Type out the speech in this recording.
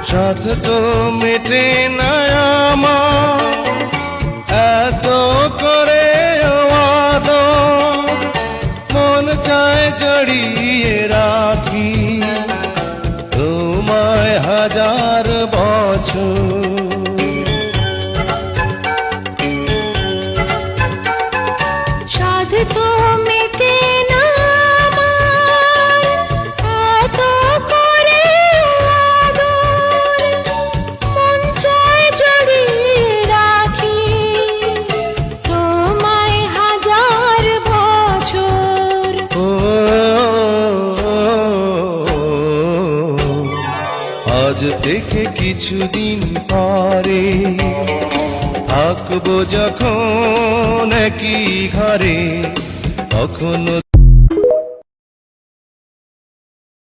সাধ তো মেটে না আমার এত করে আদর, মন চায় জড়িয়ে রাখি তোমায় হাজার বছর। সাধ তো মেটে না আমার এত করে আদর, মন চায় জড়িয়ে রাখি তোমায় হাজার বছর। ও আজ থেকে কিছুদিন পরে থাকবো যখন একই ঘরে, কখনো